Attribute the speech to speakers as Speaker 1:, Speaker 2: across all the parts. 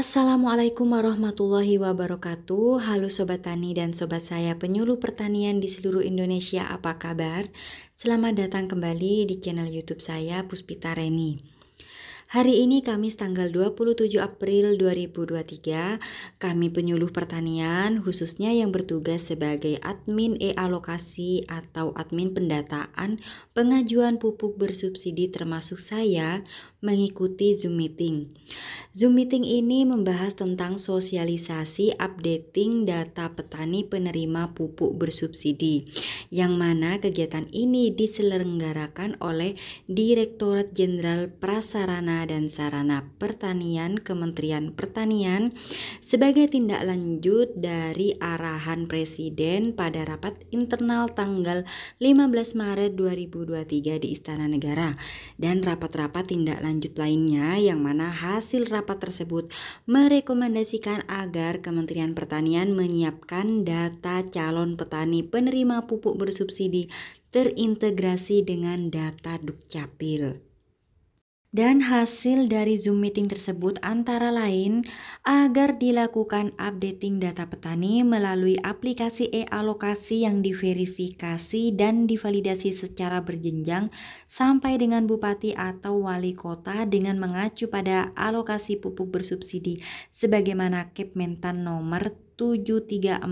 Speaker 1: Assalamualaikum warahmatullahi wabarakatuh. Halo Sobat Tani dan Sobat saya penyuluh pertanian di seluruh Indonesia, apa kabar? Selamat datang kembali di channel YouTube saya, Puspita Reni. Hari ini Kamis tanggal 27 April 2023, kami penyuluh pertanian khususnya yang bertugas sebagai admin e-alokasi atau admin pendataan pengajuan pupuk bersubsidi termasuk saya mengikuti Zoom meeting. Zoom meeting ini membahas tentang sosialisasi updating data petani penerima pupuk bersubsidi, yang mana kegiatan ini diselenggarakan oleh Direktorat Jenderal Prasarana dan Sarana Pertanian Kementerian Pertanian sebagai tindak lanjut dari arahan Presiden pada rapat internal tanggal 15 Maret 2023 di Istana Negara dan rapat-rapat tindak lanjut lainnya, yang mana hasil rapat tersebut merekomendasikan agar Kementerian Pertanian menyiapkan data calon petani penerima pupuk bersubsidi terintegrasi dengan data Dukcapil. Dan hasil dari Zoom meeting tersebut antara lain agar dilakukan updating data petani melalui aplikasi e-alokasi yang diverifikasi dan divalidasi secara berjenjang sampai dengan bupati atau wali kota dengan mengacu pada alokasi pupuk bersubsidi sebagaimana Kepmentan nomor 734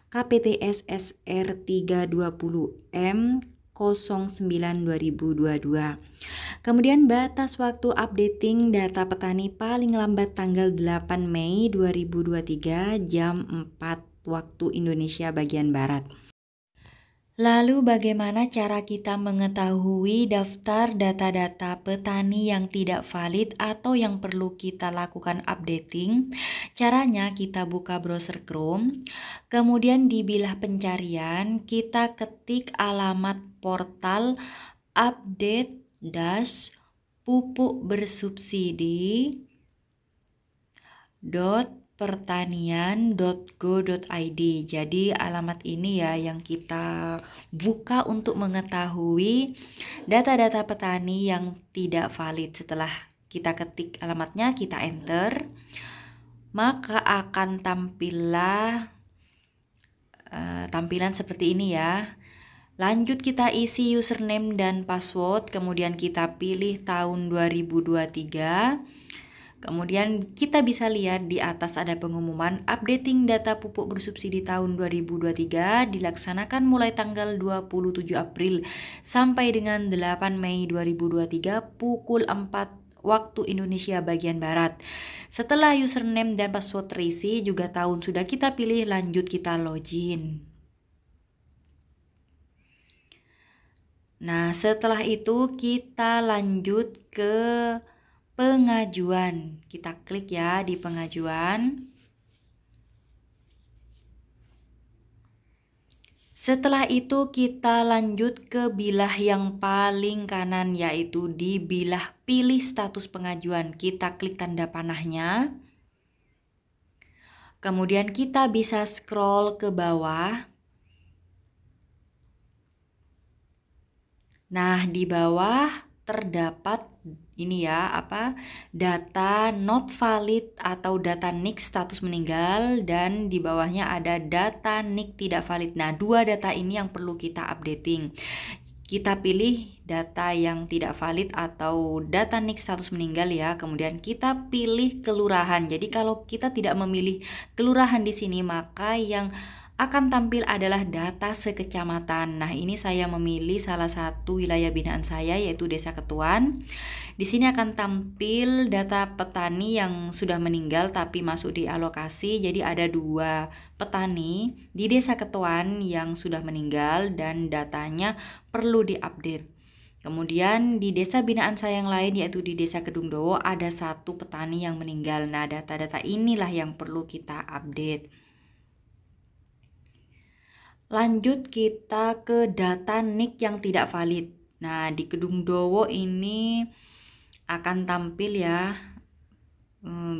Speaker 1: KPTS SR 320M 09/2022. Kemudian batas waktu updating data petani paling lambat tanggal 8 Mei 2023 jam 4 waktu Indonesia bagian Barat. Lalu bagaimana cara kita mengetahui daftar data-data petani yang tidak valid atau yang perlu kita lakukan updating? Caranya kita buka browser Chrome, kemudian di bilah pencarian kita ketik alamat portal update-pupuk bersubsidi pertanian.go.id. Jadi alamat ini ya yang kita buka untuk mengetahui data-data petani yang tidak valid. Setelah kita ketik alamatnya, kita enter, maka akan tampillah tampilan seperti ini ya. Lanjut kita isi username dan password, kemudian kita pilih tahun 2023. Kemudian kita bisa lihat di atas ada pengumuman updating data pupuk bersubsidi tahun 2023 dilaksanakan mulai tanggal 27 April sampai dengan 8 Mei 2023 pukul 4 waktu Indonesia bagian Barat. Setelah username dan password terisi juga tahun sudah kita pilih, lanjut kita login. Nah, setelah itu kita lanjut ke pengajuan. Kita klik ya di pengajuan. Setelah itu kita lanjut ke bilah yang paling kanan, yaitu di bilah pilih status pengajuan. Kita klik tanda panahnya. Kemudian kita bisa scroll ke bawah. Nah, di bawah terdapat ini ya, data not valid atau data NIK status meninggal, dan di bawahnya ada data NIK tidak valid. Nah, dua data ini yang perlu kita updating. Kita pilih data yang tidak valid atau data NIK status meninggal ya. Kemudian kita pilih kelurahan. Jadi kalau kita tidak memilih kelurahan di sini, maka yang akan tampil adalah data sekecamatan. Nah, ini saya memilih salah satu wilayah binaan saya, yaitu Desa Ketuan. Di sini akan tampil data petani yang sudah meninggal tapi masuk di alokasi. Jadi ada 2 petani di Desa Ketuan yang sudah meninggal dan datanya perlu diupdate. Kemudian di desa binaan saya yang lain, yaitu di Desa Kedungdowo, ada 1 petani yang meninggal. Nah, data-data inilah yang perlu kita update. Lanjut kita ke data NIK yang tidak valid. Nah, di Kedungdowo ini akan tampil ya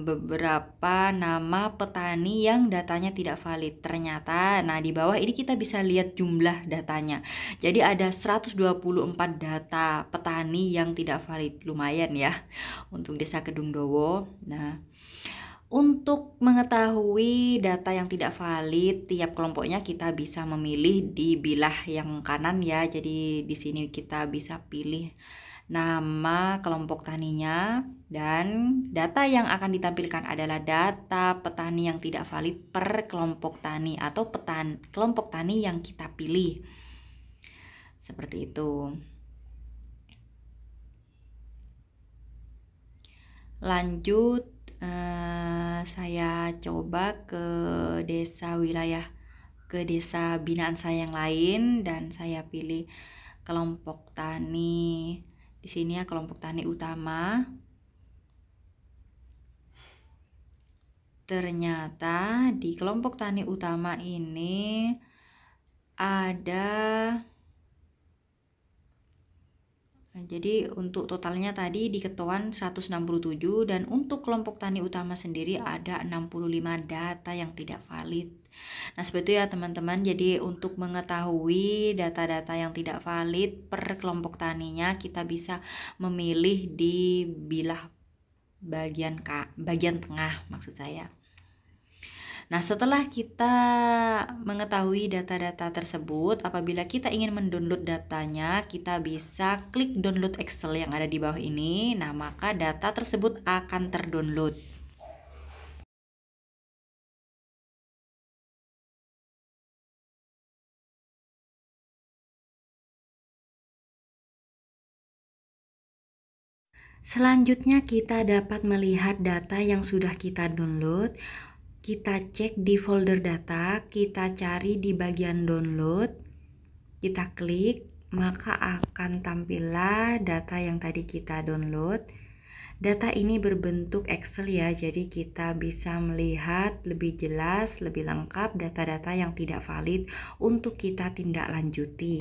Speaker 1: beberapa nama petani yang datanya tidak valid. Ternyata, nah di bawah ini kita bisa lihat jumlah datanya. Jadi ada 124 data petani yang tidak valid. Lumayan ya untuk Desa Kedungdowo. Nah, Untuk mengetahui data yang tidak valid tiap kelompoknya, kita bisa memilih di bilah yang kanan ya. Jadi di sini kita bisa pilih nama kelompok taninya, dan data yang akan ditampilkan adalah data petani yang tidak valid per kelompok tani atau kelompok tani yang kita pilih. Seperti itu. Lanjut, saya coba ke desa binaan saya yang lain, dan saya pilih kelompok tani. Di sini ya, kelompok tani utama. Ternyata di kelompok tani utama ini ada, jadi untuk totalnya tadi di ketuan 167, dan untuk kelompok tani utama sendiri ada 65 data yang tidak valid. Nah, seperti itu ya teman-teman. Jadi untuk mengetahui data-data yang tidak valid per kelompok taninya, kita bisa memilih di bilah bagian tengah maksud saya. Nah, setelah kita mengetahui data-data tersebut, apabila kita ingin mendownload datanya, kita bisa klik download Excel yang ada di bawah ini. Nah, maka data tersebut akan terdownload. Selanjutnya kita dapat melihat data yang sudah kita download. Kita cek di folder data, kita cari di bagian download, kita klik, maka akan tampillah data yang tadi kita download. Data ini berbentuk Excel ya, jadi kita bisa melihat lebih jelas, lebih lengkap data-data yang tidak valid untuk kita tindak lanjuti.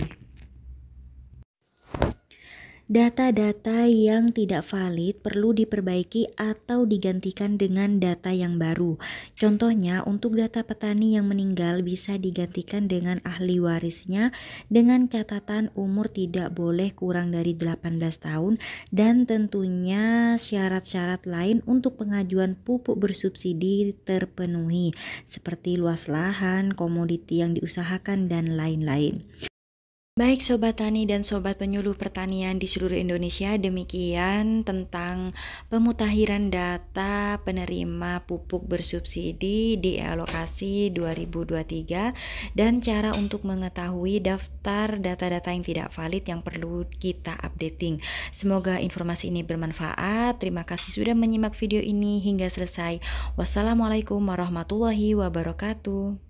Speaker 1: Data-data yang tidak valid perlu diperbaiki atau digantikan dengan data yang baru. Contohnya, untuk data petani yang meninggal bisa digantikan dengan ahli warisnya dengan catatan umur tidak boleh kurang dari 18 tahun dan tentunya syarat-syarat lain untuk pengajuan pupuk bersubsidi terpenuhi seperti luas lahan, komoditi yang diusahakan, dan lain-lain. Baik Sobat Tani dan Sobat Penyuluh Pertanian di seluruh Indonesia, demikian tentang pemutakhiran data penerima pupuk bersubsidi di alokasi 2023 dan cara untuk mengetahui daftar data-data yang tidak valid yang perlu kita updating. Semoga informasi ini bermanfaat. Terima kasih sudah menyimak video ini hingga selesai. Wassalamualaikum warahmatullahi wabarakatuh.